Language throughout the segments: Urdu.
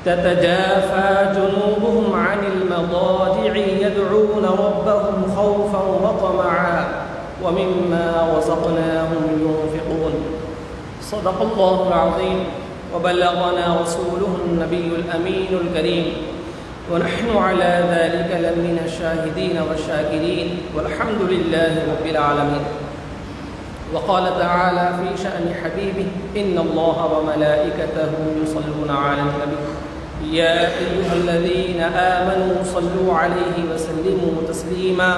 تتجافى جنوبهم عن المضاجع يدعون ربهم خوفا وطمعا ومما رزقناهم ينفقون. صدق الله العظيم وبلغنا رسوله النبي الأمين الكريم ونحن على ذلك لمن الشاهدين والشاكرين والحمد لله رب العالمين. وقال تعالى في شأن حبيبه إن الله وملائكته يصلون على النبي يا أيها الذين آمنوا صلوا عليه وسلموا تسليما.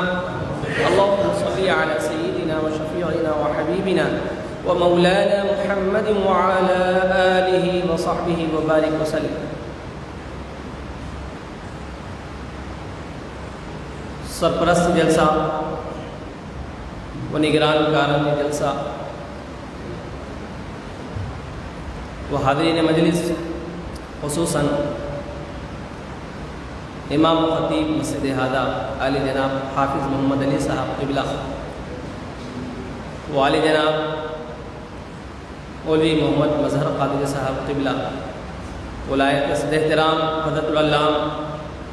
اللهم صل على سيدنا وشفيعنا وحبيبنا ومولانا محمد وعلى آله وصحبه وبارك وسلم. سرپرست جلسہ و نگران کاران جلسہ و حاضرین مجلس، خصوصاً امام و خطیب مسجد ہادہ عالی جناب حافظ محمد علی صاحب قبلہ، والی جناب مولوی محمد مظہر قادری صاحب قبلہ، ولایت صدر احترام حضرت العلامہ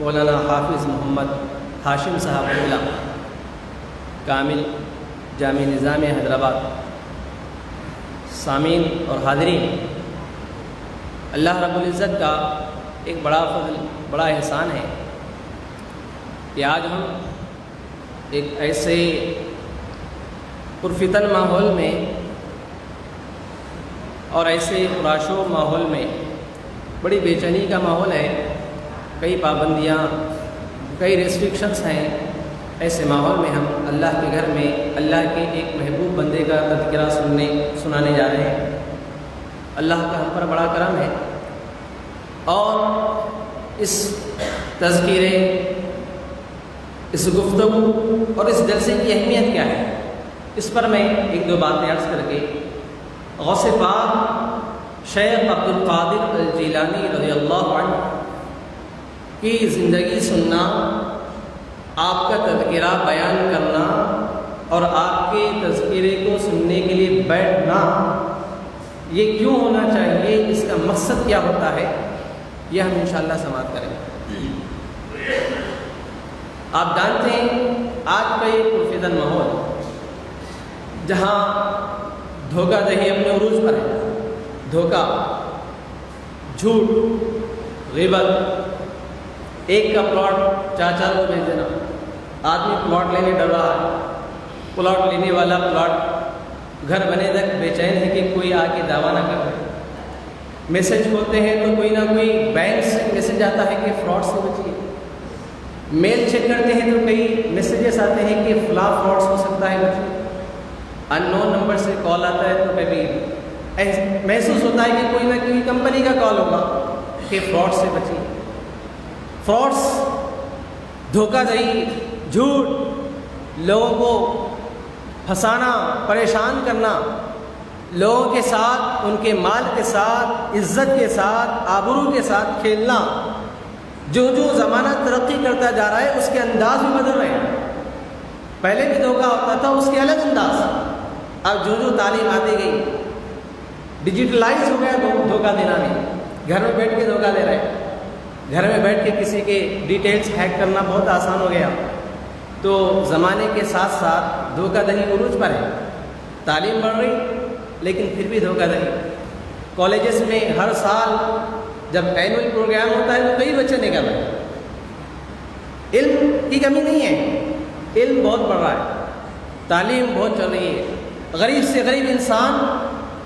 مولانا حافظ محمد ہاشم صاحب قبلہ، کامل جامع نظامیہ حیدرآباد، سامعین اور حاضرین، اللہ رب العزت کا ایک بڑا فضل، بڑا احسان ہے کہ آج ہم ایک ایسے پرفتن ماحول میں اور ایسے پرآشوب ماحول میں، بڑی بے چینی کا ماحول ہے، کئی پابندیاں، کئی ریسٹرکشنس ہیں، ایسے ماحول میں ہم اللہ کے گھر میں اللہ کے ایک محبوب بندے کا تذکرہ سنانے جا رہے ہیں۔ اللہ کا ہم پر بڑا کرم ہے، اور اس تذکرے، اس گفتگو اور اس جلسے کی اہمیت کیا ہے، اس پر میں ایک دو باتیں عرض کر کے غوث پاک شیخ عبد القادر الجیلانی رضی اللہ عنہ کی زندگی سننا، آپ کا تذکرہ بیان کرنا اور آپ کے تذکرے کو سننے کے لیے بیٹھنا، یہ کیوں ہونا چاہیے، اس کا مقصد کیا ہوتا ہے، یہ ہم انشاءاللہ سماعت کریں گے۔ آپ جانتے ہیں آج کا یہ پرفتن ماحول جہاں دھوکہ دہی اپنے عروج پر ہے، دھوکہ، جھوٹ، غیبت، ایک کا پلاٹ 4 کو بھیج دینا، آدمی پلاٹ لینے ڈر رہا ہے، پلاٹ لینے والا پلاٹ گھر بنے تک بے چین ہے کہ کوئی آ کے دعویٰ نہ کر رہے۔ میسج کھولتے ہیں تو کوئی نہ کوئی بینک سے میسج آتا ہے کہ فراڈ سے بچیے، میل چیک کرتے ہیں تو کئی میسیجز آتے ہیں کہ فلاں فراڈ ہو سکتا ہے بچیے، ان نون نمبر سے کال آتا ہے تو کبھی محسوس ہوتا ہے کہ کوئی نہ کوئی کمپنی کا کال ہوگا کہ فراڈ سے بچیے۔ فراڈس، دھوکہ دہی، جھوٹ، لوگوں کو پھنسانا، پریشان کرنا، لوگوں کے ساتھ، ان کے مال کے ساتھ، عزت کے ساتھ، آبرو کے ساتھ کھیلنا، جو زمانہ ترقی کرتا جا رہا ہے اس کے انداز بھی بدل رہے ہیں۔ پہلے بھی دھوکہ ہوتا تھا، اس کے الگ انداز، اب جو تعلیم آتی گئی، ڈیجیٹلائز ہو گیا دھوکہ دینا بھی، گھر میں بیٹھ کے دھوکہ دے رہے ہیں، گھر میں بیٹھ کے کسی کے ڈیٹیلز ہیک کرنا بہت آسان ہو گیا۔ تو زمانے کے ساتھ ساتھ دھوکہ دہی عروج پر ہے، تعلیم بڑھ رہی لیکن پھر بھی دھوکہ دہی۔ کالجز میں ہر سال جب اینول پروگرام ہوتا ہے تو کئی بچے نکل رہے ہیں۔ علم کی کمی نہیں ہے، علم بہت بڑھ رہا ہے، تعلیم بہت چل رہی ہے، غریب سے غریب انسان،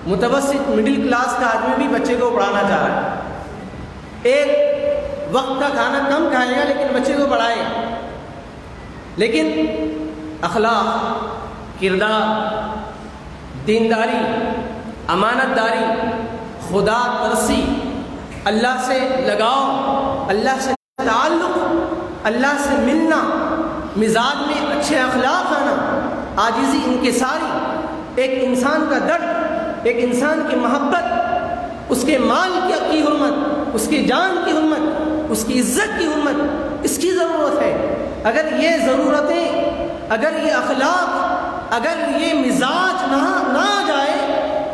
متوسط مڈل کلاس کا آدمی بھی بچے کو پڑھانا چاہ رہا ہے، ایک وقت کا کھانا کم کھائے گا لیکن بچے کو پڑھائے گا۔ لیکن اخلاق، کردار، دینداری، امانت داری، خدا ترسی، اللہ سے لگاؤ، اللہ سے تعلق، اللہ سے ملنا، مزاج میں اچھے اخلاق آنا، عاجزی، انکساری، ایک انسان کا درد، ایک انسان کی محبت، اس کے مال کی حرمت، اس کی جان کی حرمت، اس کی عزت کی حرمت، اس کی ضرورت ہے۔ اگر یہ ضرورتیں، اگر یہ اخلاق، اگر یہ مزاج نہ آ جائے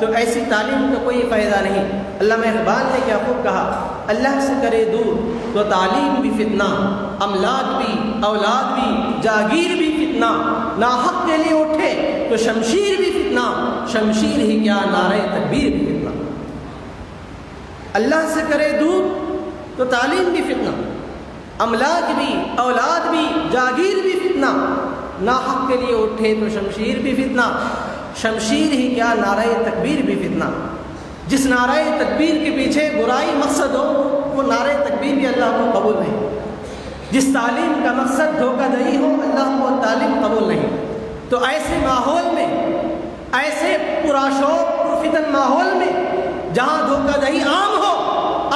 تو ایسی تعلیم کا کوئی فائدہ نہیں۔ علامہ اقبال نے کیا خوب کہا، اللہ سے کرے دور تو تعلیم بھی فتنہ، املاک بھی، اولاد بھی، جاگیر بھی فتنہ، ناحق کے لیے اٹھے تو شمشیر بھی فتنہ، شمشیر ہی کیا نعرہ تکبیر بھی فتنہ۔ اللہ سے کرے دور تو تعلیم بھی فتنہ، املاک بھی، اولاد بھی، جاگیر بھی فتنہ، ناحق کے لیے اٹھے تو شمشیر بھی فتنہ، شمشیر ہی کیا نعرہ تکبیر بھی فتنہ۔ جس نعرہ تکبیر کے پیچھے برائی مقصد ہو وہ نعرہ تکبیر بھی اللہ کو قبول نہیں۔ جس تعلیم کا مقصد دھوکہ دہی ہو اللہ کو تعلیم قبول نہیں۔ تو ایسے ماحول میں، ایسے پراشوب پرفتن ماحول میں جہاں دھوکہ دہی عام ہو،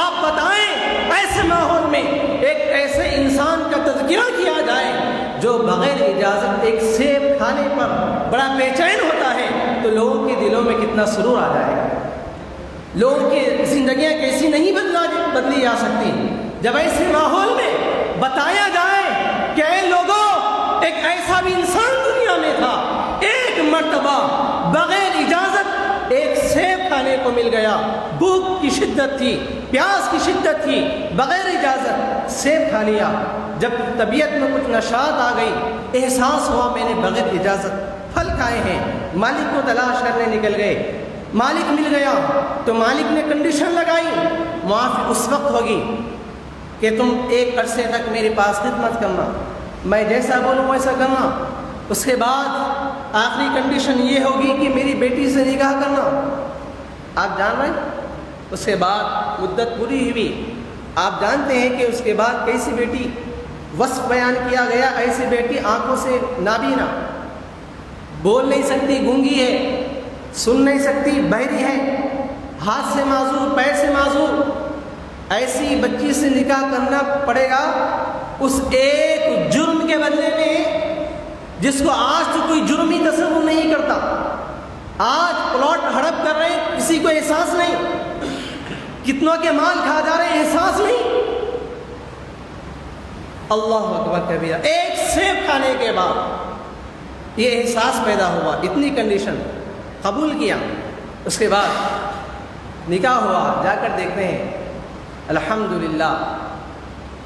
آپ بتائیں ایسے ماحول میں ایک ایسے انسان کا تذکرہ کیا جائے جو بغیر اجازت ایک سیب کھانے پر بڑا بے چین ہوتا ہے، تو لوگوں کے دلوں میں کتنا سرور آ جائے گا، لوگوں کی زندگیاں کیسی نہیں بدلی جا سکتی جب ایسے ماحول میں بتایا جائے کہ اے لوگوں، ایک ایسا بھی انسان دنیا میں تھا، ایک مرتبہ بغیر اجازت ایک سیب کھانے کو مل گیا، بھوک کی شدت تھی، پیاس کی شدت تھی، بغیر اجازت سیب کھا لیا۔ جب طبیعت میں کچھ نشاط آ گئی، احساس ہوا میں نے بغیر اجازت پھل کھائے ہیں، مالک کو تلاش کرنے نکل گئے، مالک مل گیا تو مالک نے کنڈیشن لگائی، معافی اس وقت ہوگی کہ تم ایک عرصے تک میرے پاس خدمت کرنا، میں جیسا بولوں ویسا کرنا، اس کے بعد آخری کنڈیشن یہ ہوگی کہ میری بیٹی سے نکاح کرنا۔ آپ جان رہے ہیں اس کے بعد مدت پوری ہوئی، آپ جانتے ہیں کہ اس کے بعد کیسی بیٹی وصف بیان کیا گیا، ایسی بیٹی آنکھوں سے نابینا، بول نہیں سکتی، گونگی ہے، سن نہیں سکتی، بہری ہے، ہاتھ سے معذور، پیر سے معذور، ایسی بچی سے نکاح کرنا پڑے گا اس ایک جرم کے بدلے میں جس کو آج تو کوئی جرم ہی تصور نہیں کرتا۔ آج پلاٹ ہڑپ کر رہے ہیں، کسی کو احساس نہیں، کتنوں کے مال کھا جا رہے ہیں، احساس نہیں۔ اللہ اکبر کبیرہ، ایک سیب کھانے کے بعد یہ احساس پیدا ہوا، اتنی کنڈیشن قبول کیا، اس کے بعد نکاح ہوا، جا کر دیکھتے ہیں الحمدللہ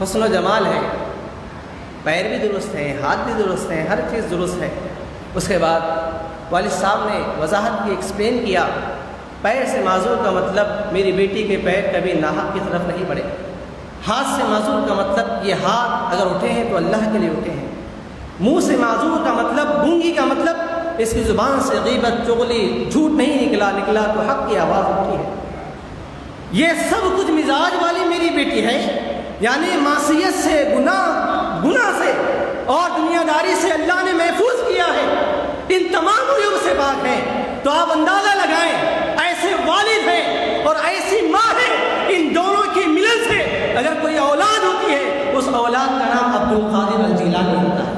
حسن و جمال ہے، پیر بھی درست ہیں، ہاتھ بھی درست ہیں، ہر چیز درست ہے۔ اس کے بعد والد صاحب نے وضاحت کی، ایکسپلین کیا، پیر سے معذور کا مطلب میری بیٹی کے پیر کبھی ناحق کی طرف نہیں بڑھے، ہاتھ سے معذور کا مطلب یہ ہاتھ اگر اٹھے ہیں تو اللہ کے لیے اٹھے ہیں، منہ سے معذور کا مطلب، گونگی کا مطلب اس کی زبان سے غیبت، چغلی، جھوٹ نہیں نکلا تو حق کی آواز اٹھی ہے۔ یہ سب کچھ مزاج والی میری بیٹی ہے، یعنی معصیت سے، گناہ سے اور دنیا داری سے اللہ نے محفوظ کیا ہے، ان تمام عیوب سے پاک ہے۔ تو آپ اندازہ لگائیں ایسے والد ہیں اور ایسی ماں ہے، ان دونوں کی ملن سے اگر کوئی اولاد ہوتی ہے اس اولاد کا نام عبد القادر الجیلانی ہوتا ہے۔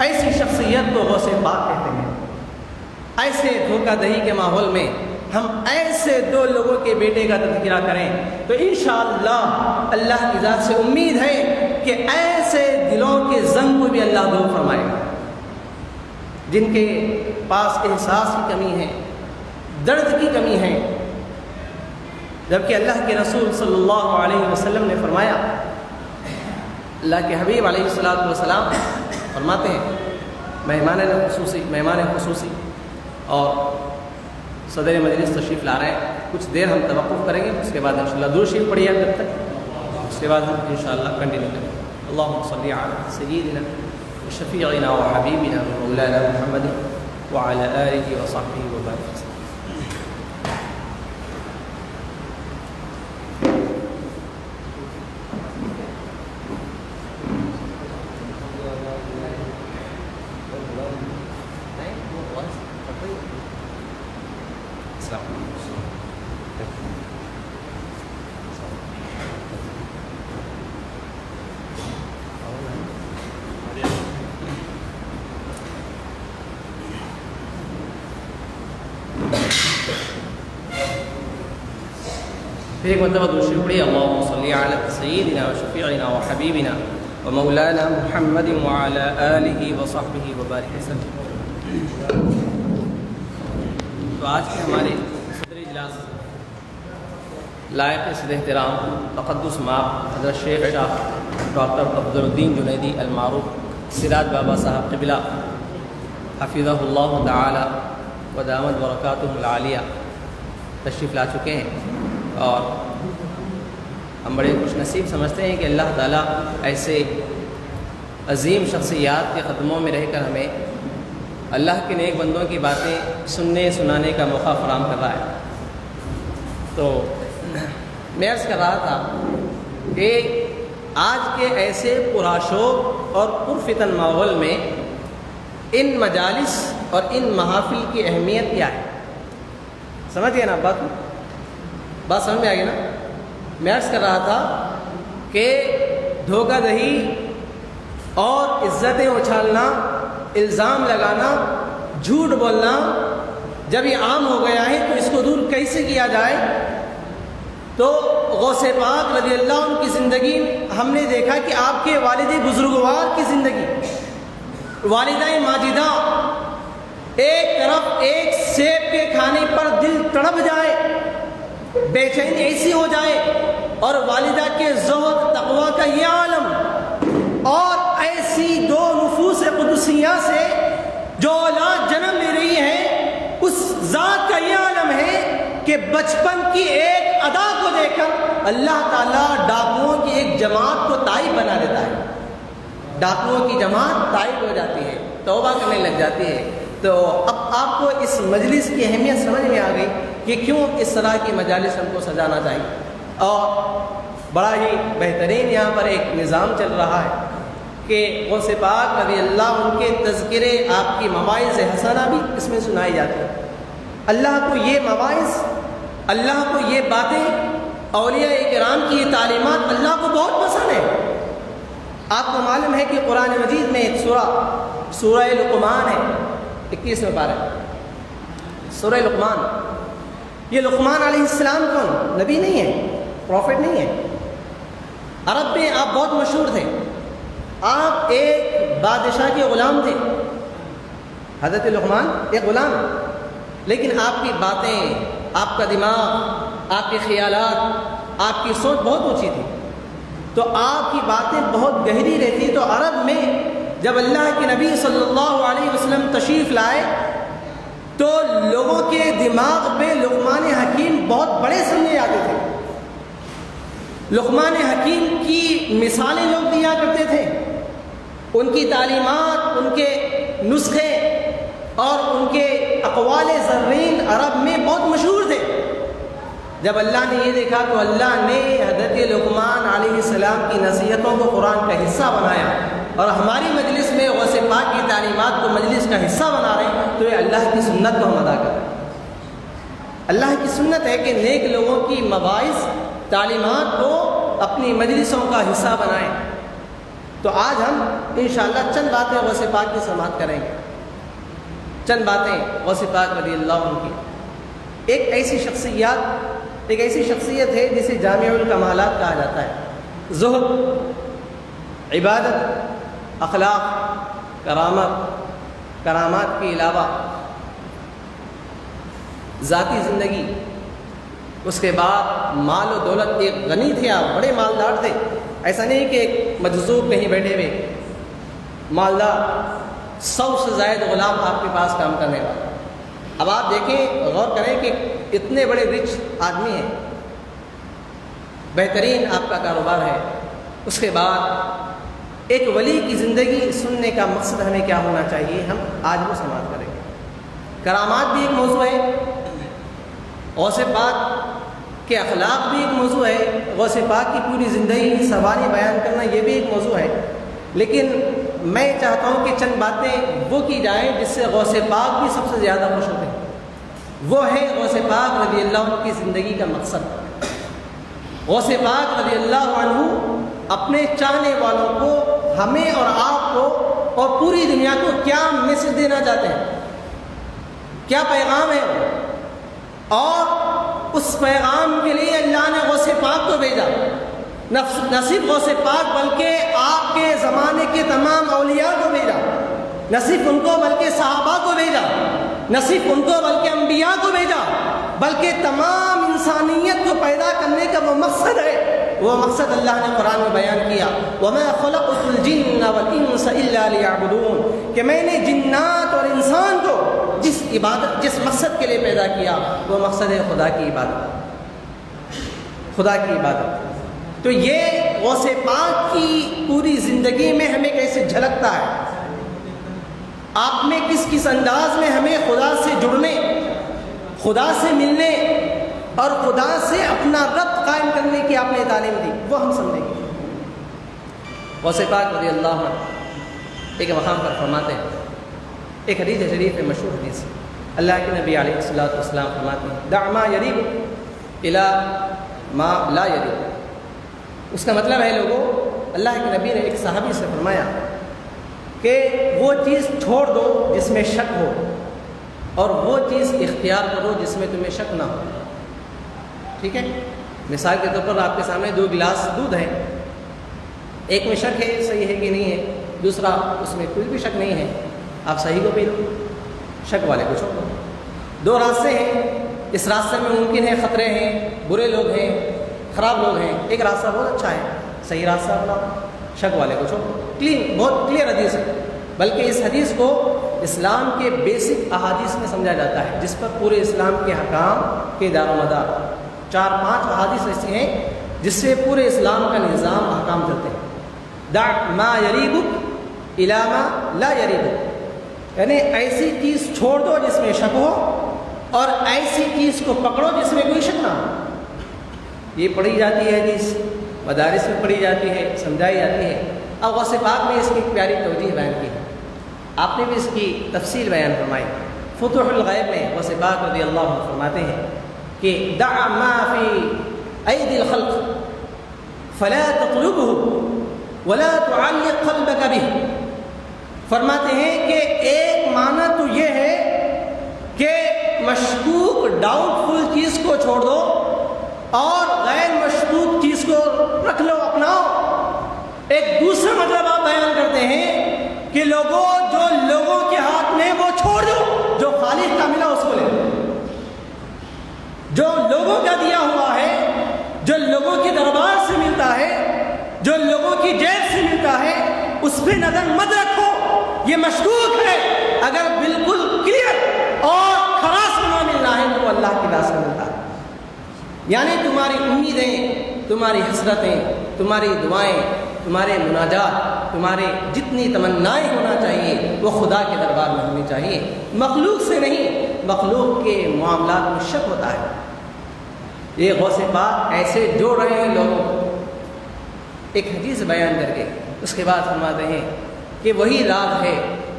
ایسی شخصیت کو غوث پاک کہتے ہیں۔ ایسے دھوکہ دہی کے ماحول میں ہم ایسے دو لوگوں کے بیٹے کا تذکرہ کریں تو انشاءاللہ اللہ کی ذات سے امید ہے کہ ایسے دلوں کے زنگ کو بھی اللہ دور فرمائے گا، جن کے پاس احساس کی کمی ہے، درد کی کمی ہے، جبکہ اللہ کے رسول صلی اللہ علیہ وسلم نے فرمایا، اللہ کے حبیب علیہ الصلوۃ والسلام فرماتے ہیں مہمان خصوصی اور صدر مجلس تشریف لا رہے ہیں، کچھ دیر ہم توقف کریں گے، اس کے بعد انشاءاللہ درود شریف پڑھیے جب تک، اس کے بعد ہم انشاءاللہ کنٹینیو کریں گے۔ اللہم صلی علی سیدنا وشفیعنا وحبیبنا ومولانا محمد وعلی آلہ وصحبہ وبارک وسلم۔ ایک مرتبہ درود شریف پڑھیے، اللہم صلی علی سیدنا وشفیعنا وحبیبنا ومولانا محمد وعلی آلہ وصحبہ وبارک وسلم۔ تو آج کے ہمارے صدر اجلاس لائق صدر احترام تقدس مآب حضرت شیخ شاہ ڈاکٹر عبدالدین جنیدی المعروف سراج بابا صاحب قبلہ حفظہ اللہ تعالی و دامت برکاتہ العالیہ تشریف لا چکے ہیں، اور ہم بڑے خوش نصیب سمجھتے ہیں کہ اللہ تعالیٰ ایسے عظیم شخصیات کے قدموں میں رہ کر ہمیں اللہ کے نیک بندوں کی باتیں سننے سنانے کا موقع فراہم کر رہا ہے۔ تو میں عرض کر رہا تھا کہ آج کے ایسے پرآشوق اور پرفتن ماحول میں ان مجالس اور ان محافل کی اہمیت کیا ہے؟ سمجھ گئے نا بات سمجھ میں آ گئی نا؟ میں عرض کر رہا تھا کہ دھوکہ دہی اور عزتیں اچھالنا، الزام لگانا، جھوٹ بولنا جب یہ عام ہو گیا ہے تو اس کو دور کیسے کیا جائے؟ تو غوث پاک رضی اللہ عنہ کی زندگی ہم نے دیکھا کہ آپ کے والد بزرگوار کی زندگی، والدہ ماجدہ، ایک طرف ایک سیب کے کھانے پر دل تڑپ جائے، بے چین ایسی ہو جائے، اور والدہ کے زہد تقویٰ کا یہ عالم، اور ایسی دو نفوس قدسیہ سے جو اولاد جنم لے رہی ہے، اس ذات کا یہ عالم ہے کہ بچپن کی ایک ادا کو دیکھ کر اللہ تعالیٰ ڈاکوؤں کی ایک جماعت کو تائب بنا دیتا ہے، ڈاکوؤں کی جماعت تائب ہو جاتی ہے، توبہ کرنے لگ جاتی ہے۔ تو اب آپ کو اس مجلس کی اہمیت سمجھ میں آ گئی کہ کیوں اس طرح کی مجالس ہم کو سجانا چاہیے، اور بڑا ہی بہترین یہاں پر ایک نظام چل رہا ہے کہ غوث پاک رضی اللہ عنہ کے تذکرے، آپ کی مواعظ حسنہ بھی اس میں سنائی جاتی ہے۔ اللہ کو یہ مواعظ، اللہ کو یہ باتیں، اولیاء کرام کی یہ تعلیمات اللہ کو بہت پسند ہے۔ آپ کو معلوم ہے کہ قرآن مجید میں ایک سورہ لقمان ہے، 21 پارہ سورہ لقمان۔ یہ لقمان علیہ السلام کون؟ نبی نہیں ہے، پروفٹ نہیں ہے، عرب میں آپ بہت مشہور تھے، آپ ایک بادشاہ کے غلام تھے۔ حضرت لقمان ایک غلام ہے، لیکن آپ کی باتیں، آپ کا دماغ، آپ کے خیالات، آپ کی سوچ بہت اونچی تھی، تو آپ کی باتیں بہت گہری رہتی۔ تو عرب میں جب اللہ کے نبی صلی اللہ علیہ وسلم تشریف لائے تو لوگوں کے دماغ میں لقمان حکیم بہت بڑے سمجھے جاتے تھے۔ لقمان حکیم کی مثالیں لوگ دیا کرتے تھے، ان کی تعلیمات، ان کے نسخے اور ان کے اقوال زرین عرب میں بہت مشہور تھے۔ جب اللہ نے یہ دیکھا تو اللہ نے حضرت لقمان علیہ السلام کی نصیحتوں کو قرآن کا حصہ بنایا، اور ہماری مجلس میں غوث پاک کی تعلیمات کو مجلس کا حصہ بنا رہے ہیں، تو یہ اللہ کی سنت کو ہم ادا کر رہے ہیں۔ اللہ کی سنت ہے کہ نیک لوگوں کی مواعظ، تعلیمات کو اپنی مجلسوں کا حصہ بنائیں۔ تو آج ہم انشاءاللہ چند باتیں غوث پاک کی سماعت کریں گے، چند باتیں غوث پاک رضی اللہ عنہ کی۔ ایک ایسی شخصیت ہے جسے جامع الکمالات کہا جاتا ہے۔ زہد، عبادت، اخلاق، کرامات کے علاوہ ذاتی زندگی، اس کے بعد مال و دولت۔ ایک غنی تھے آپ، بڑے مالدار تھے، ایسا نہیں کہ ایک مجذوب کہیں بیٹھے ہوئے، مالدار، 100 سے زائد غلام آپ کے پاس کام کرنے والا۔ اب آپ دیکھیں، غور کریں کہ اتنے بڑے رچ آدمی ہیں، بہترین آپ کا کاروبار ہے، اس کے بعد ایک ولی کی زندگی سننے کا مقصد ہمیں کیا ہونا چاہیے، ہم آج وہ سماعت کریں گے۔ کرامات بھی ایک موضوع ہے، غوث پاک کے اخلاق بھی ایک موضوع ہے، غوث پاک کی پوری زندگی سوانح بیان کرنا یہ بھی ایک موضوع ہے، لیکن میں چاہتا ہوں کہ چند باتیں وہ کی جائیں جس سے غوث پاک بھی سب سے زیادہ خوش ہوتے ہیں۔ وہ ہے غوث پاک رضی اللہ عنہ کی زندگی کا مقصد۔ غوث پاک رضی اللہ عنہ اپنے چاہنے والوں کو، ہمیں اور آپ کو اور پوری دنیا کو کیا میسج دینا چاہتے ہیں، کیا پیغام ہے، اور اس پیغام کے لیے اللہ نے غوث پاک کو بھیجا۔ نہ صرف غوث پاک بلکہ آپ کے زمانے کے تمام اولیاء کو بھیجا، نہ صرف ان کو بلکہ صحابہ کو بھیجا، نہ صرف ان کو بلکہ انبیاء کو بھیجا، بلکہ تمام انسانیت کو پیدا کرنے کا وہ مقصد ہے، وہ مقصد اللہ نے قرآن میں بیان کیا، وَمَا خَلَقْتُ الْجِنَّ وَالْإِنسَ إِلَّا لِيَعْبُدُونَ، کہ میں نے جنات اور انسان کو جس مقصد کے لیے پیدا کیا وہ مقصد ہے خدا کی عبادت، خدا کی عبادت۔ تو یہ غوث پاک کی پوری زندگی میں ہمیں کیسے جھلکتا ہے، آپ میں کس کس انداز میں ہمیں خدا سے جڑنے، خدا سے ملنے اور خدا سے اپنا ربط قائم کرنے کی آپ نے تعلیم دی، وہ ہم سمجھیں گے۔ غوث پاک رضی اللہ عنہ ایک مقام پر فرماتے ہیں، ایک حدیث شریف ہے، مشہور حدیث، اللہ کے نبی علیہ الصلوۃ والسلام فرماتے ہیں دع ما یریب الی ما لا یریب۔ اس کا مطلب ہے لوگوں، اللہ کے نبی نے ایک صحابی سے فرمایا کہ وہ چیز چھوڑ دو جس میں شک ہو، اور وہ چیز اختیار کرو جس میں تمہیں شک نہ ہو۔ ٹھیک ہے، مثال کے طور پر آپ کے سامنے 2 گلاس دودھ ہیں، ایک میں شک ہے صحیح ہے کہ نہیں ہے، دوسرا اس میں کوئی بھی شک نہیں ہے، آپ صحیح کو پی لو، شک والے کو چھوڑ دو۔ 2 راستے ہیں، اس راستے میں ممکن ہے خطرے ہیں، برے لوگ ہیں، خراب لوگ ہیں، ایک راستہ بہت اچھا ہے، صحیح راستہ اپناؤ، شک والے کو چھوڑ دو۔ بہت کلیئر حدیث ہے، بلکہ اس حدیث کو اسلام کے بیسک احادیث میں سمجھا جاتا ہے، جس پر پورے اسلام کے حکام کے دار و مدار 4-5 احادیث ایسی ہیں جس سے پورے اسلام کا نظام احکام چلتے ہیں۔ دع ما یریبک الی ما لا یریبک، یعنی ایسی چیز چھوڑ دو جس میں شک ہو، اور ایسی چیز کو پکڑو جس میں کوئی شک نہ ہو۔ یہ پڑھی جاتی ہے حدیث، مدارس میں پڑھی جاتی ہے، سمجھائی جاتی ہے۔ اب غوث پاک نے اس کی ایک پیاری توجیہ بیان کی ہے، آپ نے بھی اس کی تفصیل بیان فرمائی۔ فتوح الغیب میں غوث پاک رضی اللہ عنہ فرماتے ہیں کہ دع ما فی ایدی الخلق فلا تطلبه ولا تعلق قلبك به۔ فرماتے ہیں کہ ایک معنی تو یہ ہے کہ مشکوک ڈاؤٹ فل چیز کو چھوڑ دو اور غیر مشکوک چیز کو رکھ لو، اپناؤ۔ ایک دوسرا مطلب آپ بیان کرتے ہیں کہ لوگوں کے ہاتھ میں وہ چھوڑ دو، جو خالق کا ملا اس کو لے لو، جو لوگوں کا دیا ہوا ہے، جو لوگوں کے دربار سے ملتا ہے، جو لوگوں کی جیب سے ملتا ہے، اس پہ نظر مت رکھو، یہ مشکوک ہے۔ اگر بالکل کلیئر اور خلاص نہ ملنا ہے تو وہ اللہ کی راہ سے ملتا ہے۔ یعنی تمہاری امیدیں، تمہاری حسرتیں، تمہاری دعائیں، تمہارے مناجات، تمہارے جتنی تمنائیں ہونا چاہیے وہ خدا کے دربار میں ہونی چاہیے، مخلوق سے نہیں۔ مخلوق کے معاملات میں شک ہوتا ہے۔ یہ غوث پاک ایسے جوڑ رہے ہیں لوگوں کو، ایک حدیث بیان کر کے اس کے بعد فرماتے ہیں کہ وہی راز ہے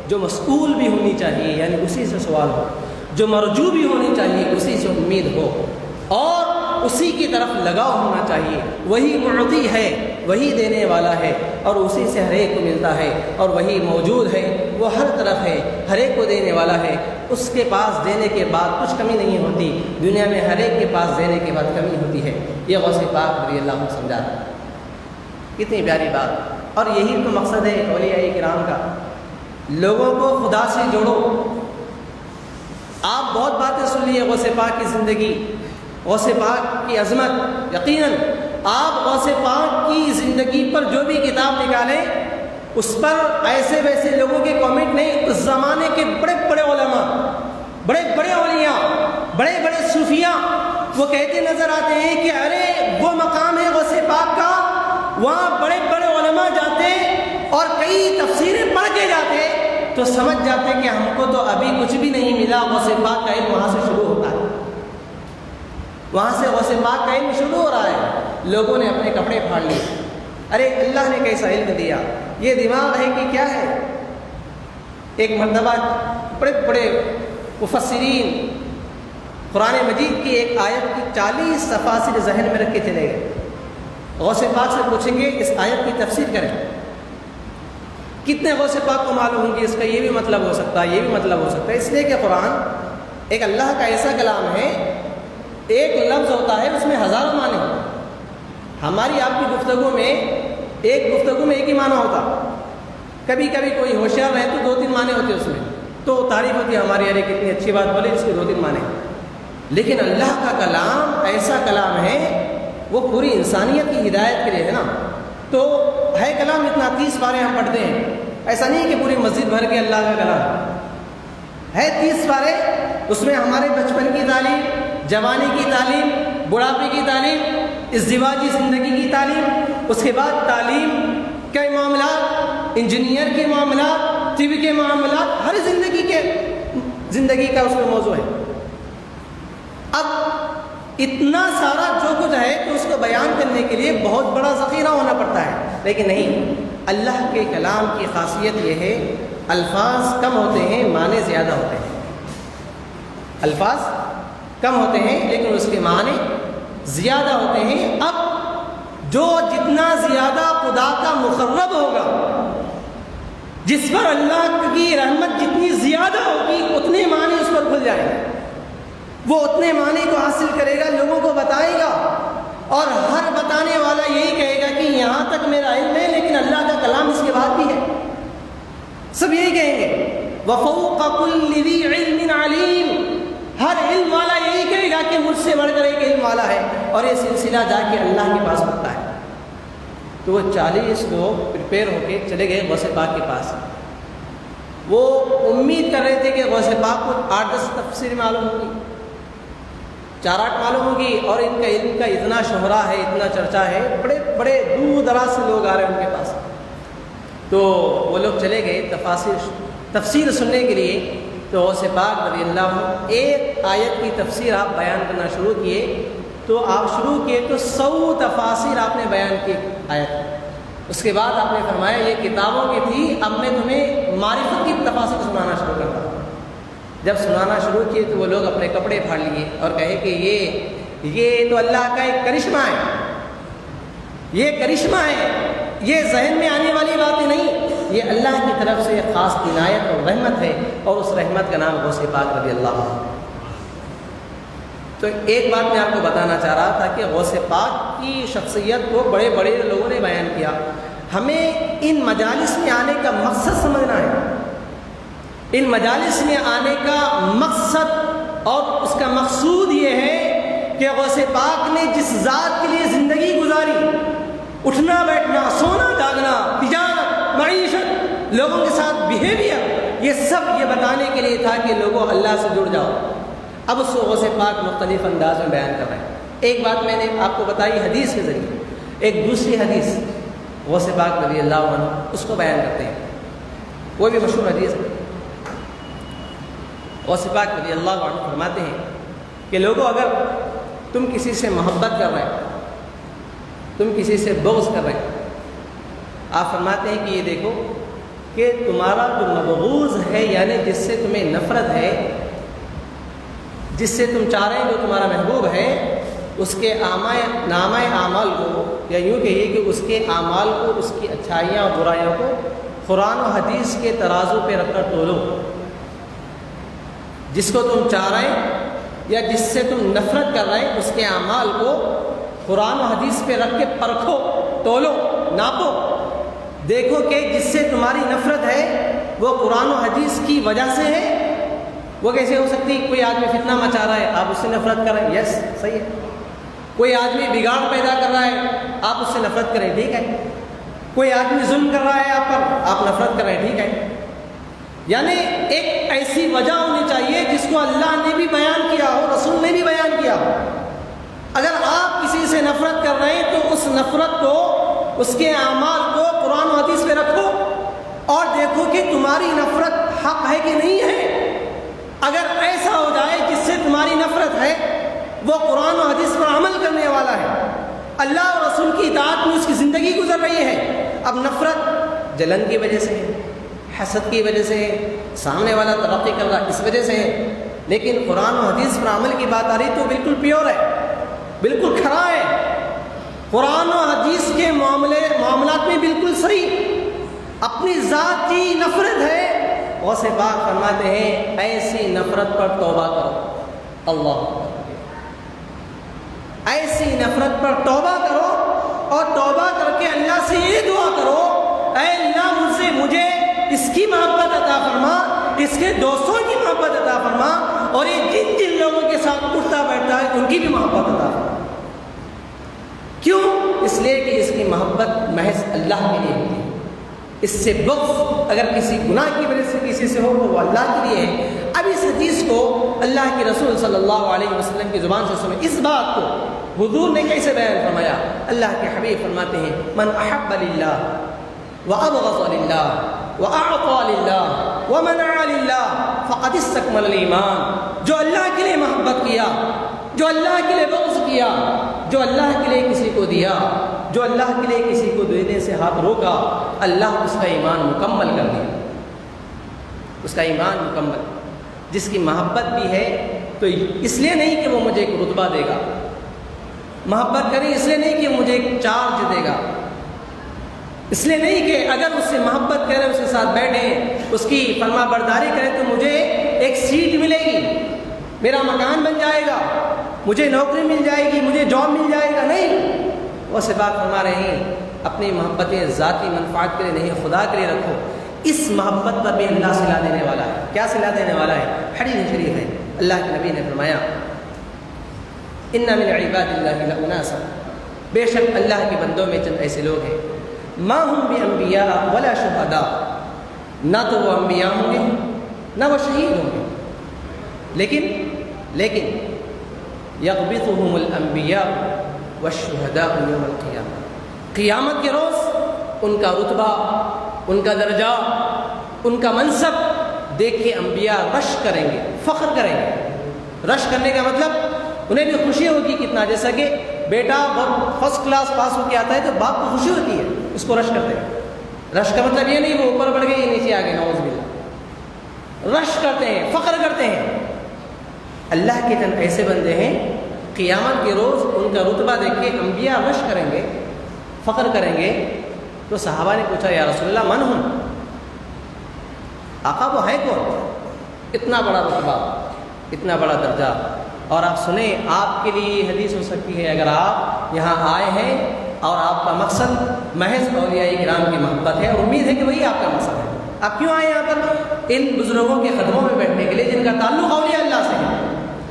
جو مسئول بھی ہونی چاہیے، یعنی اسی سے سوال ہو، جو مرجو بھی ہونی چاہیے، اسی سے امید ہو، اور اسی کی طرف لگاؤ ہونا چاہیے۔ وہی معطی ہے، وہی دینے والا ہے، اور اسی سے ہر ایک کو ملتا ہے، اور وہی موجود ہے، وہ ہر طرف ہے، ہر ایک کو دینے والا ہے۔ اس کے پاس دینے کے بعد کچھ کمی نہیں ہوتی، دنیا میں ہر ایک کے پاس دینے کے بعد کمی ہوتی ہے۔ یہ غوث پاک رضی اللہ عنہ سمجھاتا ہے، کتنی پیاری بات۔ اور یہی تو مقصد ہے اولیاء کرام کا، لوگوں کو خدا سے جوڑو۔ آپ بہت باتیں سن لیے غوث پاک کی زندگی، غوث پاک کی عظمت، یقیناً آپ غوث پاک کی زندگی پر جو بھی کتاب نکالیں اس پر ایسے ویسے لوگوں کے کامنٹ نہیں، اس زمانے کے بڑے بڑے علماء، بڑے بڑے اولیاء، بڑے بڑے صوفیاء وہ کہتے نظر آتے ہیں کہ ارے وہ مقام ہے غوث پاک کا، وہاں بڑے بڑے علماء جاتے اور کئی تفسیریں پڑھ کے جاتے تو سمجھ جاتے کہ ہم کو تو ابھی کچھ بھی نہیں ملا۔ غوث پاک کا علم وہاں سے شروع ہوتا ہے، وہاں سے غوث پاک کا علم شروع ہو رہا ہے۔ لوگوں نے اپنے کپڑے پھاڑ لیے، ارے اللہ نے کیسا علم دیا، یہ دماغ ہے کہ کیا ہے۔ ایک مرتبہ بڑے بڑے مفسرین قرآن مجید کی ایک آیت کی 40 تفاسیر ذہن میں رکھ کے چلے گئے۔ غوث پاک سے پوچھیں گے اس آیت کی تفسیر کریں، کتنے غوث پاک کو معلوم ہوں گے اس کا یہ بھی مطلب ہو سکتا ہے، یہ بھی مطلب ہو سکتا ہے، اس لیے کہ قرآن ایک اللہ کا ایسا کلام ہے، ایک لفظ ہوتا ہے اس میں ہزاروں معنی ہوتے ہیں۔ ہماری آپ کی گفتگو میں ایک ہی معنی ہوتا، کبھی کبھی کوئی ہوشیار رہے تو 2-3 معنی ہوتے اس میں، تو تعریف ہوتی ہے ہماری، ارے کتنی اچھی بات بولی، اس کے 2-3 معنی. لیکن اللہ کا کلام ایسا کلام ہے وہ پوری انسانیت کی ہدایت کے لیے ہے نا. تو ہے کلام اتنا 30 پارے ہم پڑھتے ہیں، ایسا نہیں کہ پوری مسجد بھر کے اللہ کا کلام ہے. 30 پارے، اس میں ہمارے بچپن کی تعلیم، جوانی کی تعلیم، بڑھاپے کی تعلیم، ازدواجی زندگی کی تعلیم، اس کے بعد تعلیم کے معاملات، انجینئر کے معاملات، طب کے معاملات، ہر زندگی کا اس میں موضوع ہے. اب اتنا سارا جو کچھ ہے تو اس کو بیان کرنے کے لیے بہت بڑا ذخیرہ ہونا پڑتا ہے. لیکن نہیں، اللہ کے کلام کی خاصیت یہ ہے الفاظ کم ہوتے ہیں، معنی زیادہ ہوتے ہیں. الفاظ کم ہوتے ہیں لیکن اس کے معنی زیادہ ہوتے ہیں. اب جو جتنا زیادہ خدا کا مقرب ہوگا، جس پر اللہ کی رحمت جتنی زیادہ ہوگی، اتنے معنی اس پر کھل جائیں گے. وہ اتنے معنی کو حاصل کرے گا، لوگوں کو بتائے گا، اور ہر بتانے والا یہی کہے گا کہ یہاں تک میرا علم ہے لیکن اللہ کا کلام اس کے بعد بھی ہے. سب یہی کہیں گے وَفَوْقَ كُلِّ ذِي عِلْمٍ عَلِيمٍ. ہر علم والا یہی کہے گا کہ مجھ سے بڑھ کر ایک علم والا ہے، اور یہ سلسلہ جا کے اللہ کے پاس ہوتا ہے. تو وہ 40 لوگ پریپیئر ہو کے چلے گئے غوث پاک کے پاس. وہ امید کر رہے تھے کہ غوث پاک کو 8-10 تفسیر معلوم ہوگی، 4-8 معلوم ہوگی، اور ان کا علم کا اتنا شہرا ہے، اتنا چرچا ہے، بڑے بڑے دور دراز سے لوگ آ رہے ہیں ان کے پاس. تو وہ لوگ چلے گئے تفسیر سننے کے لیے. تو غوث پاک رضی اللہ عنہ ایک آیت کی تفسیر آپ بیان کرنا شروع کیے. تو آپ شروع کیے تو 100 تفاسیر آپ نے بیان کی آیت. اس کے بعد آپ نے فرمایا یہ کتابوں کی تھی، اب میں تمہیں معرفت کی تفاسیر سنانا شروع کرتا ہوں. جب سنانا شروع کیے تو وہ لوگ اپنے کپڑے پھاڑ لیے اور کہے کہ یہ تو اللہ کا ایک کرشمہ ہے، یہ کرشمہ ہے، یہ ذہن میں آنے والی باتیں نہیں، یہ اللہ کی طرف سے خاص عنایت اور رحمت ہے، اور اس رحمت کا نام غوث پاک رضی اللہ عنہ. تو ایک بات میں آپ کو بتانا چاہ رہا تھا کہ غوث پاک کی شخصیت کو بڑے بڑے لوگوں نے بیان کیا. ہمیں ان مجالس میں آنے کا مقصد سمجھنا ہے. ان مجالس میں آنے کا مقصد اور اس کا مقصود یہ ہے کہ غوث پاک نے جس ذات کے لیے زندگی گزاری، اٹھنا بیٹھنا، سونا جاگنا، تجارت، معیشت، لوگوں کے ساتھ بیہیویئر، یہ سب یہ بتانے کے لیے تھا کہ لوگوں اللہ سے جڑ جاؤ. اب اس کو غوث پاک مختلف انداز میں بیان کر رہے ہیں. ایک بات میں نے آپ کو بتائی حدیث کے ذریعے، ایک دوسری حدیث غوث پاک رضی اللہ عنہ اس کو بیان کرتے ہیں. وہ بھی مشہور حدیث ہے. غوث پاک رضی اللہ عنہ فرماتے ہیں کہ لوگوں، اگر تم کسی سے محبت کر رہے ہیں، تم کسی سے بغض کر رہے ہیں، آپ فرماتے ہیں کہ یہ دیکھو کہ تمہارا جو مبغوض ہے، یعنی جس سے تمہیں نفرت ہے، جس سے تم چاہ رہے ہیں جو تمہارا محبوب ہے، اس کے نامہ اعمال کو، یا یوں کہیے کہ اس کے اعمال کو، اس کی اچھائیاں اور برائیوں کو قرآن و حدیث کے ترازو پہ رکھ کر تولو. جس کو تم چاہ رہے ہیں یا جس سے تم نفرت کر رہے ہیں، اس کے اعمال کو قرآن و حدیث پہ رکھ کے پرکھو، تولو، ناپو. دیکھو کہ جس سے تمہاری نفرت ہے وہ قرآن و حدیث کی وجہ سے ہے. وہ کیسے ہو سکتی؟ کوئی آدمی فتنہ مچا رہا ہے، آپ اس سے نفرت کر رہے ہیں، یس صحیح ہے. کوئی آدمی بگاڑ پیدا کر رہا ہے، آپ اس سے نفرت کریں، ٹھیک ہے. کوئی آدمی ظلم کر رہا ہے آپ پر، آپ نفرت کر رہے ہیں، ٹھیک ہے. یعنی ایک ایسی وجہ ہونی چاہیے جس کو اللہ نے بھی بیان کیا ہو، رسول نے بھی بیان کیا ہو. اگر آپ کسی سے نفرت کر رہے ہیں تو اس نفرت کو، اس کے اعمال کو قرآن و حدیث پہ رکھو اور دیکھو کہ تمہاری نفرت حق ہے کہ نہیں ہے. اگر ایسا ہو جائے جس سے تمہاری نفرت ہے وہ قرآن و حدیث پر عمل کرنے والا ہے، اللہ اور رسول کی اطاعت میں اس کی زندگی گزر رہی ہے، اب نفرت جلن کی وجہ سے ہے، حسد کی وجہ سے ہے، سامنے والا ترقی کر رہا اس وجہ سے ہے، لیکن قرآن و حدیث پر عمل کی بات آ رہی تو بالکل پیور ہے، بالکل کھرا ہے، قرآن و حدیث کے معاملات میں بالکل صحیح، اپنی ذاتی نفرت ہے. غوث پاک فرماتے ہیں ایسی نفرت پر توبہ کرو. اللہ، ایسی نفرت پر توبہ کرو اور توبہ کر کے اللہ سے یہ دعا کرو، اے اللہ مجھے اس کی محبت عطا فرما، اس کے دوستوں کی محبت عطا فرما، اور یہ جن جن لوگوں کے ساتھ اٹھتا بیٹھتا ہے ان کی بھی محبت عطا فرما۔ کیوں؟ اس لیے کہ اس کی محبت محض اللہ کے لیے ہوتی ہے۔ اس سے بغض اگر کسی گناہ کی وجہ سے کسی سے ہو تو وہ اللہ کے لیے ہے۔ اب اس حدیث کو اللہ کے رسول صلی اللہ علیہ وسلم کی زبان سے سنیں۔ اس بات کو حضور نے کیسے بیان فرمایا؟ اللہ کے حبیب فرماتے ہیں من احب للہ وابغض للہ واعطى للہ ومنع للہ فقد استکمل الایمان۔ جو اللہ کے لیے محبت کیا، جو اللہ کے لیے بغض کیا، جو اللہ کے لیے کسی کو دیا، جو اللہ کے لیے کسی کو دینے سے ہاتھ روکا، اللہ اس کا ایمان مکمل کر دیا، اس کا ایمان مکمل۔ جس کی محبت بھی ہے تو اس لیے نہیں کہ وہ مجھے ایک رتبہ دے گا، محبت کریں اس لیے نہیں کہ مجھے ایک چارج دے گا، اس لیے نہیں کہ اگر اس سے محبت کریں، اس کے ساتھ بیٹھیں، اس کی فرما برداری کریں تو مجھے ایک سیٹ ملے گی، میرا مکان بن جائے گا، مجھے نوکری مل جائے گی، مجھے جاب مل جائے گا۔ نہیں، وہ سے بات فرما رہے ہیں اپنی محبتیں ذاتی منفعت کے لیے نہیں، خدا کے لیے رکھو۔ اس محبت پر بھی اللہ صلا دینے والا ہے۔ کیا صلا دینے والا ہے؟ حدیث شریف ہے، اللہ کے نبی نے فرمایا ان من عباد اللہ لاناسا، بے شک اللہ کے بندوں میں چند ایسے لوگ ہیں ما ہم بانبیاء ولا شہداء، نہ تو وہ انبیاء ہوں گے نہ وہ شہید ہوں گے، لیکن یقبضهم الانبیاء والشہداء یوم القیامہ، قیامت کے روز ان کا رتبہ، ان کا درجہ، ان کا منصب دیکھ کے انبیاء رش کریں گے، فخر کریں گے۔ رش کرنے کا مطلب انہیں بھی خوشی ہوگی کتنا، جیسا کہ بیٹا فرسٹ کلاس پاس ہو کے آتا ہے تو باپ کو خوشی ہوتی ہے، اس کو رش کرتے ہیں۔ رش کا مطلب یہ نہیں وہ اوپر بڑھ گئے نیچے آ گئے، نعوذ باللہ۔ رش کرتے ہیں، فخر کرتے ہیں۔ اللہ کے چند ایسے بندے ہیں قیامت کے روز ان کا رتبہ دیکھ کے انبیاء رش کریں گے، فخر کریں گے۔ تو صحابہ نے پوچھا یا رسول اللہ من ہم، آقا وہ ہے کون؟ اتنا بڑا رتبہ، اتنا بڑا درجہ۔ اور آپ سنیں، آپ کے لیے یہ حدیث ہو سکتی ہے اگر آپ یہاں آئے ہیں اور آپ کا مقصد محض اولیاء کرام کی محبت ہے، اور امید ہے کہ وہی آپ کا مقصد ہے۔ آپ کیوں آئے یہاں پر؟ ان بزرگوں کے قدموں میں بیٹھنے کے لیے جن کا تعلق اولیاء اللہ سے ہے،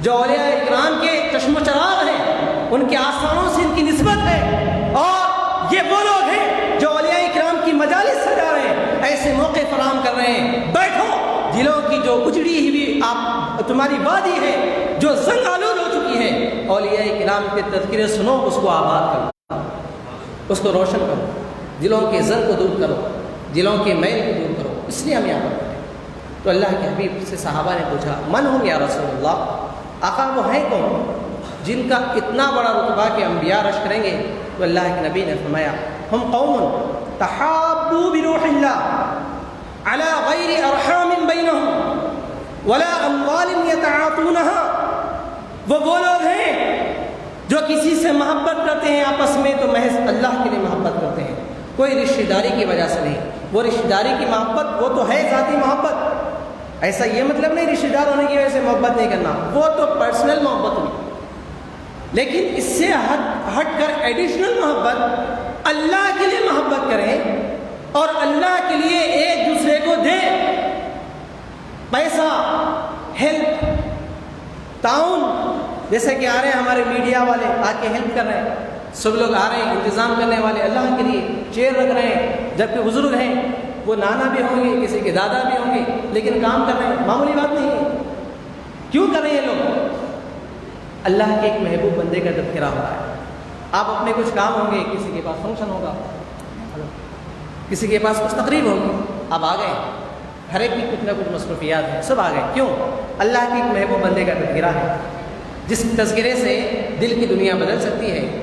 جو اولیاء کرام کے چشم و چراغ ہیں، ان کے آستانوں سے ان کی نسبت ہے۔ اور یہ وہ لوگ ہیں جو اولیاء کرام کی مجالس سجا رہے ہیں، ایسے موقع فراہم کر رہے ہیں۔ بیٹھو، دلوں کی جو اجڑی ہوئی آپ تمہاری وادی ہے، جو زنگ آلود ہو چکی ہے، اولیاء کرام کے تذکرے سنو، اس کو آباد کرو، اس کو روشن کرو، دلوں کے زنگ کو دور کرو، دلوں کے میل کو دور کرو۔ اس لیے ہم یہاں پر بیٹھے۔ تو اللہ کے حبیب سے صحابہ نے پوچھا من ہوں یا رسول اللہ، آقا وہ ہیں کون جن کا اتنا بڑا رتبہ کہ انبیاء رش کریں گے؟ تو اللہ کے نبی نے فرمایا ہم قوم تحابوا بروح اللہ علی غیر ارحام بینہم ولا اموال یتعاطونها، وہ لوگ ہیں جو کسی سے محبت کرتے ہیں آپس میں تو محض اللہ کے لیے محبت کرتے ہیں، کوئی رشتہ داری کی وجہ سے نہیں۔ وہ رشتہ داری کی محبت وہ تو ہے ذاتی محبت، ایسا یہ مطلب نہیں رشتہ دار ہونے کی وجہ سے محبت نہیں کرنا، وہ تو پرسنل محبت ہوئی، لیکن اس سے ہٹ کر ایڈیشنل محبت، اللہ کے لیے محبت کریں اور اللہ کے لیے ایک دوسرے کو دیں، پیسہ، ہیلپ، تعاون۔ جیسے کہ آ رہے ہیں ہمارے میڈیا والے آ کے ہیلپ کر رہے ہیں، سب لوگ آ رہے ہیں انتظام کرنے والے اللہ کے لیے چیئر رکھ رہے ہیں، جبکہ بزرگ ہیں، وہ نانا بھی ہوں گے، کسی کے دادا بھی ہوں گے، لیکن کام کر رہے ہیں، معمولی بات نہیں ہے۔ کیوں کر رہے ہیں لوگ؟ اللہ کے ایک محبوب بندے کا تذکرہ ہو رہا ہے۔ آپ اپنے کچھ کام ہوں گے، کسی کے پاس فنکشن ہوگا، کسی کے پاس کچھ تقریب ہوگی، آپ آ گئے، ہر ایک کی کچھ نہ کچھ مصروفیات ہیں، سب آ گئے۔ کیوں؟ اللہ کے ایک محبوب بندے کا تذکرہ ہے، جس تذکرے سے دل کی دنیا بدل سکتی ہے۔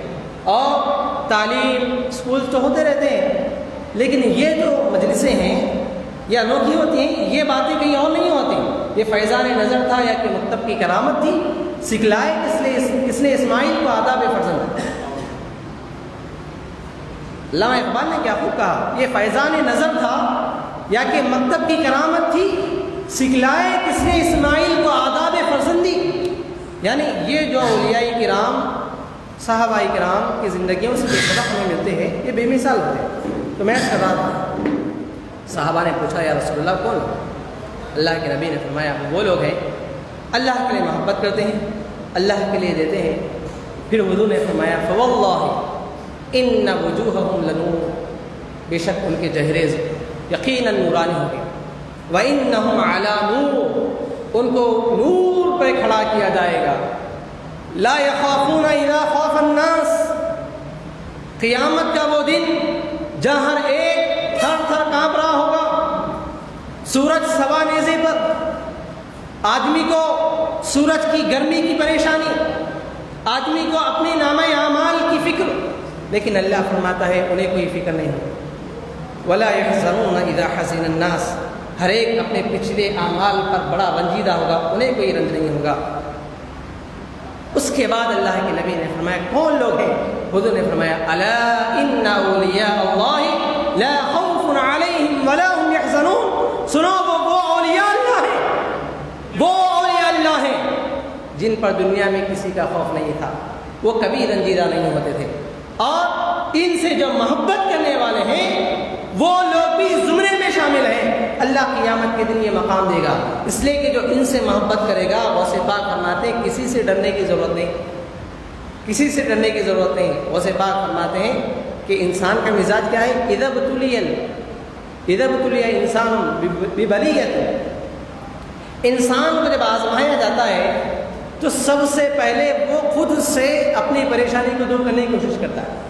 اور تعلیم، اسکول تو ہوتے رہتے ہیں، لیکن یہ جو مجلسیں ہیں یہ انوکھی ہوتی ہیں، یہ باتیں کہیں اور نہیں ہوتی۔ یہ فیضان نظر تھا یا کہ مکتب کی کرامت تھی؟ سکھلائے کس نے اسماعیل کو آداب فرزند؟ علامہ اقبال نے کیا خوب کہا، یہ فیضان نظر تھا یا کہ مکتب کی کرامت تھی؟ سکھلائے کس نے اسماعیل کو آداب فرزندی؟ یعنی یہ جو اولیاء کرام، صحابہ کرام کی زندگیوں سے جو سبق ہمیں ملتے ہیں یہ بے مثال ہوتے ہیں۔ تو میں کر رہا تھا، صحابہ نے پوچھا یا رسول اللہ کون؟ اللہ کے نبی نے فرمایا وہ لوگ ہیں اللہ کے لیے محبت کرتے ہیں، اللہ کے لیے دیتے ہیں۔ پھر حضور نے فرمایا فواللہ ان وجوہہم لنور، بے شک ان کے چہرے یقیناً نورانی ہوں گے، وانہم علی نور، ان کو نور پہ کھڑا کیا جائے گا۔ لا یخافون اذا خاف الناس، قیامت کا وہ دن جہاں ہر ایک تھر تھر کانپ رہا ہوگا، سورج سوا نیزے پر، آدمی کو سورج کی گرمی کی پریشانی، آدمی کو اپنے نامہ اعمال کی فکر، لیکن اللہ فرماتا ہے انہیں کوئی فکر نہیں ہوگی۔ ولا يحزنون اذا حزن الناس، ہر ایک اپنے پچھلے اعمال پر بڑا رنجیدہ ہوگا، انہیں کوئی رنج نہیں ہوگا۔ اس کے بعد اللہ کے نبی نے فرمایا کون لوگ ہیں؟ حضور نے فرمایا الا ان اولیاء اللہ لا خوف علیہم ولا هم يحزنون، سنو وہ اولیاء اللہ ہیں، وہ اولیاء اللہ ہیں جن پر دنیا میں کسی کا خوف نہیں تھا، وہ کبھی رنجیدہ نہیں ہوتے تھے، اور ان سے جو محبت کرنے والے ہیں وہ لوگ بھی زمرے میں شامل ہیں۔ اللہ قیامت کے دن یہ مقام دے گا، اس لیے کہ جو ان سے محبت کرے گا غوث پاک فرماتے ہیں کسی سے ڈرنے کی ضرورت نہیں، کسی سے ڈرنے کی ضرورت نہیں۔ غوث پاک فرماتے ہیں کہ انسان کا مزاج کیا ہے؟ اذا ابتلی انسان ببلیۃ، انسان کو جب آزمایا جاتا ہے تو سب سے پہلے وہ خود سے اپنی پریشانی کو دور کرنے کی کوشش کرتا ہے،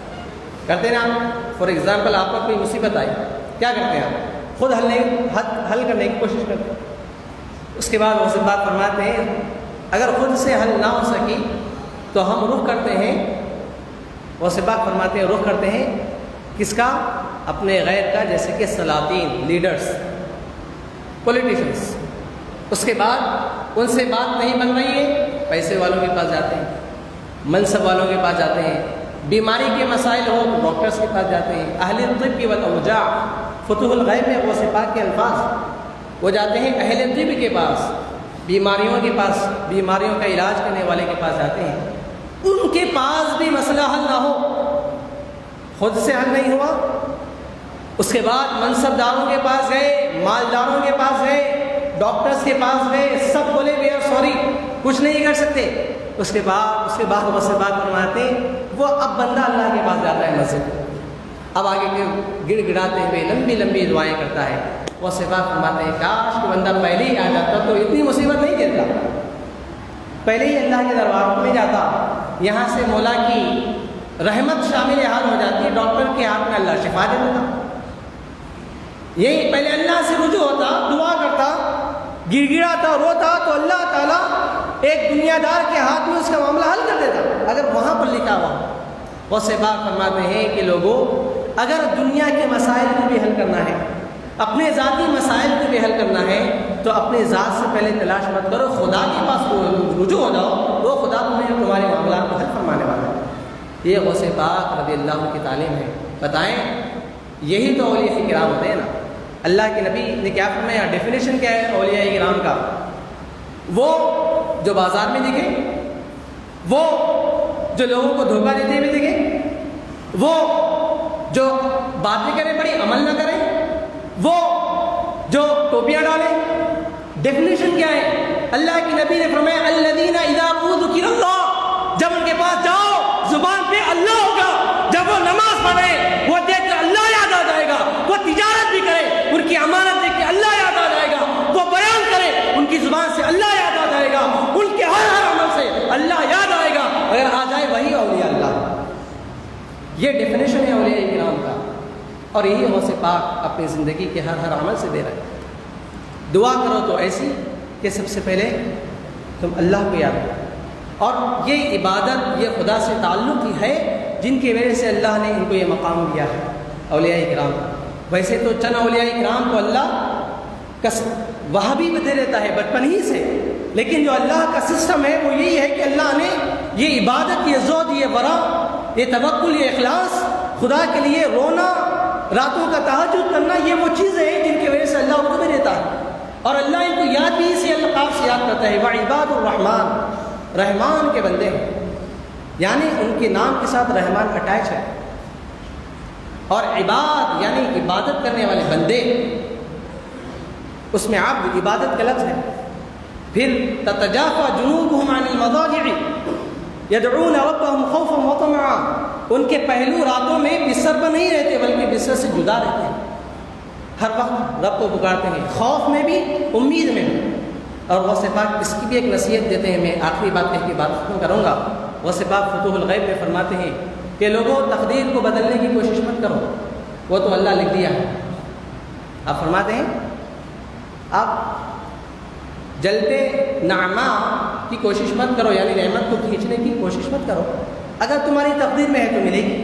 کرتے ہیں نا؟ فار ایگزامپل آپ کو کوئی مصیبت آئی، کیا کرتے ہیں آپ؟ خود حل کرنے کی کوشش کرتے ہیں۔ اس کے بعد وہ سب بات فرماتے ہیں اگر خود سے حل نہ ہو سکی تو ہم رخ کرتے ہیں، وہ سب بات فرماتے ہیں رخ کرتے ہیں کس کا؟ اپنے غیر کا، جیسے کہ سلاطین، لیڈرز، پولیٹیشنز۔ اس کے بعد ان سے بات نہیں بن رہی ہے، پیسے والوں کے پاس جاتے ہیں، منصب والوں کے پاس جاتے ہیں، بیماری کے مسائل ہو تو ڈاکٹرز کے پاس جاتے ہیں، اہل الطب والاوجاع، فتوح الغیب میں غوث پاک کے الفاظ، وہ جاتے ہیں اہل طب کے پاس، بیماریوں کے پاس، بیماریوں کا علاج کرنے والے کے پاس جاتے ہیں۔ ان کے پاس بھی مسئلہ حل نہ ہو، خود سے حل نہیں ہوا، اس کے بعد منصب داروں کے پاس گئے، مالداروں کے پاس گئے، ڈاکٹرز کے پاس گئے، سب بولے وی آر سوری، کچھ نہیں کر سکتے۔ اس کے بعد غوث پاک فرماتے ہیں وہ اب بندہ اللہ کے پاس جاتا ہے مسجد، اب آگے کے گڑ گڑاتے ہوئے لمبی لمبی دعائیں کرتا ہے۔ غوث پاک فرماتے ہیں کاش کہ بندہ پہلے ہی آ جاتا تو اتنی مصیبت نہیں دیتا، پہلے ہی اللہ کے دربار میں جاتا، یہاں سے مولا کی رحمت شامل حال ہو جاتی ہے، ڈاکٹر کے ہاتھ میں اللہ شفا دے دیتا، یہی پہلے اللہ سے رجوع ہوتا، دعا کرتا، گر گڑاتا، روتا، تو اللہ تعالیٰ ایک دنیا دار کے ہاتھ میں اس کا معاملہ حل کر دیتا اگر وہاں پر لکھا ہوا۔ غوث پاک فرماتے ہیں کہ لوگوں اگر دنیا کے مسائل کو بھی حل کرنا ہے، اپنے ذاتی مسائل کو بھی حل کرنا ہے تو اپنے ذات سے پہلے تلاش مت کرو، خدا کے پاس رجوع ہو جاؤ، وہ خدا تمہیں تمہارے معاملات کو حل فرمانے والا ہے۔ یہ غوث پاک رضی اللہ عنہ کی تعلیم ہے۔ بتائیں یہی تو اولیاء کرام ہوتے ہیں نا۔ اللہ کے نبی نے کیا فرمایا؟ ڈیفینیشن کیا ہے اولیاء کرام کا؟ وہ جو بازار میں دکھے، وہ جو لوگوں کو دھوکہ دیتے ہوئے دکھے، وہ جو باتیں کریں بڑی عمل نہ کریں، وہ جو ٹوپیاں ڈالیں۔ ڈیفینیشن کیا ہے؟ اللہ کے نبی نے فرمایا الذین اذا ذکر اللہ، جب ان کے پاس جاؤ زبان پہ اللہ ہوگا، جب وہ نماز پڑھیں وہ دیکھ کر اللہ یاد آ جائے گا، وہ تجارت بھی کرے ان کی امانت دیکھ کے اللہ یاد آ جائے گا، وہ بیان کرے ان کی زبان سے اللہ یاد آ جائے گا، ان کے ہر عمل سے اللہ یاد آئے گا، اگر آ جائے وہی اولیاء اللہ۔ یہ ڈیفینیشن ہے اولیاء کرام کا، اور یہی غوث پاک اپنی زندگی کے ہر عمل سے دے رہے ہیں۔ دعا کرو تو ایسی کہ سب سے پہلے تم اللہ کو یاد کرو، اور یہ عبادت یہ خدا سے تعلق ہی ہے جن کی وجہ سے اللہ نے ان کو یہ مقام دیا ہے اولیاء کرام۔ ویسے تو چند اولیاء کرام کو اللہ وہاں بھی دے دیتا ہے بچپن ہی سے، لیکن جو اللہ کا سسٹم ہے وہ یہی ہے کہ اللہ نے یہ عبادت، یہ زہد، یہ ورع، یہ توکل، یہ اخلاص، خدا کے لیے رونا، راتوں کا تہجد کرنا، یہ وہ چیزیں ہیں جن کی وجہ سے اللہ ان کو بھی دیتا ہے، اور اللہ ان کو یاد بھی اسی القاب سے یاد کرتا ہے۔ وعباد الرحمن، رحمان کے بندے ہیں، یعنی ان کے نام کے ساتھ رحمان اٹیچ ہے، اور عباد یعنی عبادت کرنے والے بندے۔ اس میں عبد عبادت کا لفظ ہے. پھر تتجافى جنوبهم عن المضاجع يدعون ربهم خوفا وطمعا، ان کے پہلو راتوں میں بستر پر نہیں رہتے بلکہ بستر سے جدا رہتے ہیں، ہر وقت رب کو پکارتے ہیں، خوف میں بھی امید میں بھی. اور غوث پاک اس کی بھی ایک نصیحت دیتے ہیں. میں آخری بات کہہ کے بات ختم کروں گا. غوث پاک فتوح الغیب میں فرماتے ہیں کہ لوگوں تقدیر کو بدلنے کی کوشش مت کرو، وہ تو اللہ لکھ دیا ہے. آپ فرماتے ہیں آپ جلتے نعمہ کی کوشش مت کرو، یعنی نعمت کو کھینچنے کی کوشش مت کرو. اگر تمہاری تقدیر میں ہے تو ملے گی.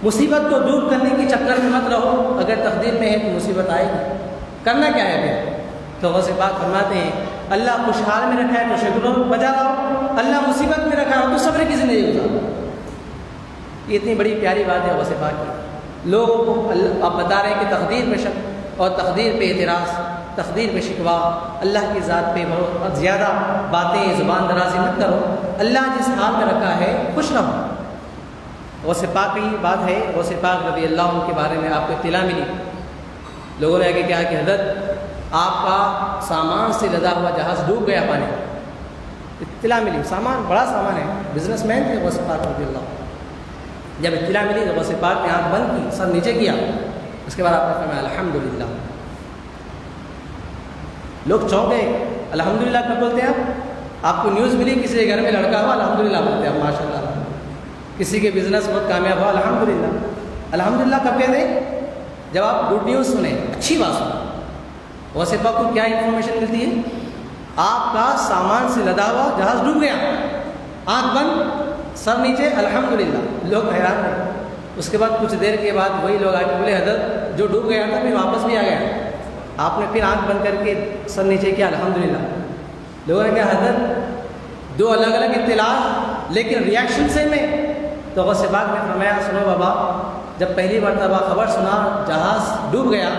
مصیبت کو دور کرنے کی چکر میں مت رہو، اگر تقدیر میں ہے تو مصیبت آئے گی. کرنا کیا ہے پھر؟ تو غوث پاک فرماتے ہیں اللہ خوشحال میں رکھا ہے تو شکر بجا رہو، اللہ مصیبت میں رکھا ہے تو صبر کی زندگی گزارو. یہ اتنی بڑی پیاری بات ہے غوث پاک کی. لوگوں کو آپ بتا رہے ہیں کہ تقدیر پہ شک اور تقدیر پہ اعتراض، تقدیر پہ شکوہ، اللہ کی ذات پہ بہت زیادہ باتیں زبان درازی مت کرو. اللہ جس حال میں رکھا ہے خوش رہو. غوث پاک کی بات ہے، غوث پاک رضی اللہ عنہ کے بارے میں آپ کو اطلاع ملی. لوگوں نے آگے کہا کہ حضرت آپ کا سامان سے لدا ہوا جہاز ڈوب گیا پانی. اطلاع ملی، سامان بڑا سامان ہے، بزنس مین تھے غوث پاک رضی اللہ. جب اطلاع ملی تو غوث پاک نے آنکھ بند کی، سر نیچے کیا، اس کے بعد آپ نے فرمایا الحمدللہ. لوگ چونک گئے. الحمدللہ کب بولتے ہیں آپ کو نیوز ملی کسی کے گھر میں لڑکا ہوا الحمدللہ بولتے ہیں آپ ماشاء اللہ. کسی کے بزنس بہت کامیاب ہوا الحمدللہ. الحمدللہ کب کہتے ہیں؟ جب آپ گڈ نیوز سنیں، اچھی بات سنیں. غوث پاک کو کیا انفارمیشن ملتی ہے؟ آپ کا سامان سے لدا ہوا جہاز ڈوب گیا، آنکھ بند، سر نیچے، الحمدللہ. لوگ حیران رہے. اس کے بعد کچھ دیر کے بعد وہی لوگ آ کے بولے حضرت جو ڈوب گیا تھا پھر واپس بھی آ گیا. آپ نے پھر آنکھ بند کر کے سر نیچے کیا الحمدللہ. لوگوں نے کہا حضرت دو الگ الگ اطلاعات لیکن ریاکشن سیم ہے. تو غوث پاک نے فرمایا سنو بابا، جب پہلی مرتبہ خبر سنا جہاز ڈوب گیا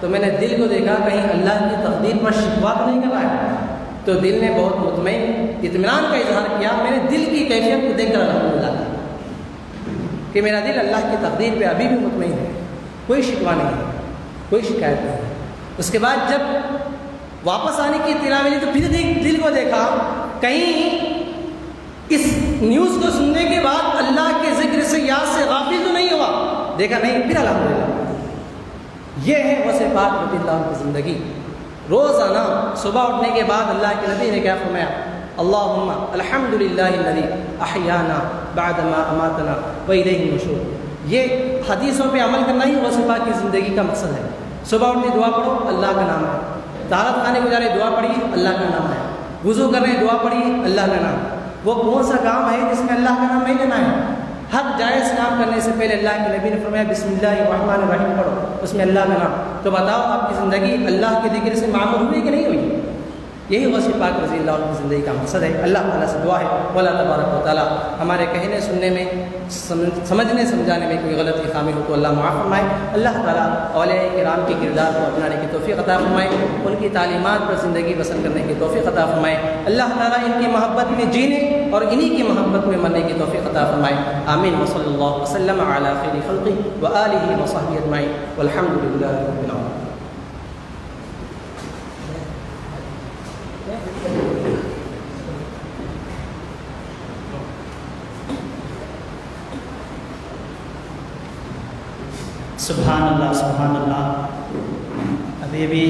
تو میں نے دل کو دیکھا کہیں اللہ کی تقدیر پر شکوہ تو نہیں کر رہا ہے. تو دل نے بہت مطمئن اطمینان کا اظہار کیا. میں نے دل کی کیفیت کو دیکھ کر الحمدللہ کہ میرا دل اللہ کی تقدیر پہ ابھی بھی مطمئن ہے، کوئی شکوہ نہیں ہے، کوئی شکایت نہیں ہے. اس کے بعد جب واپس آنے کی اطلاع ملی تو پھر دل کو دیکھا کہیں اس نیوز کو سننے کے بعد اللہ کے ذکر سے یاد سے غافل تو نہیں ہوا. دیکھا نہیں، پھر الحمدللہ. یہ ہے غوث پاک رضی اللہ عنہ کی زندگی. روزانہ صبح اٹھنے کے بعد اللہ کے نبی نے کیا فرمایا؟ اللہم الحمدللہ الذی احیانا بعدما اماتنا والیہ النشور. یہ حدیثوں پہ عمل کرنا ہی غوث پاک کی زندگی کا مقصد ہے. صبح اٹھنے دعا پڑھو، اللہ کا نام ہے. طہارت خانے گزارے دعا پڑھی، اللہ کا نام ہے. وضو کر رہے دعا پڑھی، اللہ کا نام. وہ کون سا کام ہے جس میں اللہ کا نام نہیں لینا ہے؟ ہر جائز کام کرنے سے پہلے اللہ کے نبی نے فرمایا بسم اللہ الرحمن الرحیم پڑھو، اس میں اللہ کا نام. تو بتاؤ آپ کی زندگی اللہ کے ذکر سے معمور ہوئی کہ نہیں ہوئی؟ یہی غوث پاک رضی اللہ عنہ کی زندگی کا مقصد ہے. اللہ تعالیٰ سے دعا ہے اللہ تبارک و تعالیٰ ہمارے کہنے سننے میں سمجھنے سمجھانے میں کوئی غلطی خامی ہو تو اللہ معاف فرمائے. اللہ تعالیٰ اولیاء کرام کے کردار کو اپنانے کی توفیق عطا فرمائے، ان کی تعلیمات پر زندگی بسر کرنے کی توفیق عطا فرمائے. اللہ تعالیٰ ان کی محبت میں جینے اور انہی کی محبت میں مرنے کی توفیق عطا فرمائے. آمین. وصلی اللہ وسلم علی خیر خلقہ وآلہ وصحبہ اجمعین والحمد للہ رب العالمین. سبحان اللہ سبحان اللہ. ابھی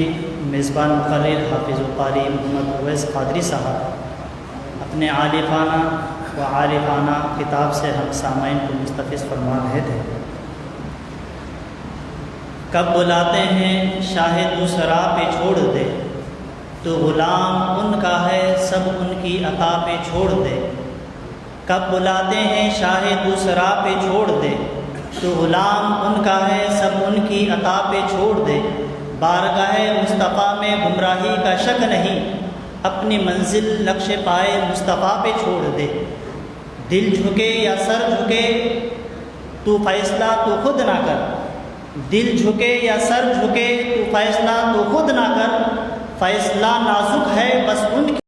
میزبان مقرر حافظ القاری محمد اویس قادری صاحب اپنے عارفانہ و عارفانہ کتاب سے ہم سامعین کو مستفیض فرما رہے تھے. کب بلاتے ہیں شاہ دوسرا پہ چھوڑ دے، تو غلام ان کا ہے سب ان کی عطا پہ چھوڑ دے. کب بلاتے ہیں شاہ دوسرا پہ چھوڑ دے، تو غلام ان کا ہے سب ان کی عطا پہ چھوڑ دے. بارگاہ مصطفیٰ میں گمراہی کا شک نہیں، اپنی منزل نقش پائے مصطفیٰ پہ چھوڑ دے. دل جھکے یا سر جھکے تو فیصلہ تو خود نہ کر، دل جھکے یا سر جھکے تو فیصلہ تو خود نہ کر. فیصلہ نازک ہے بس ان کی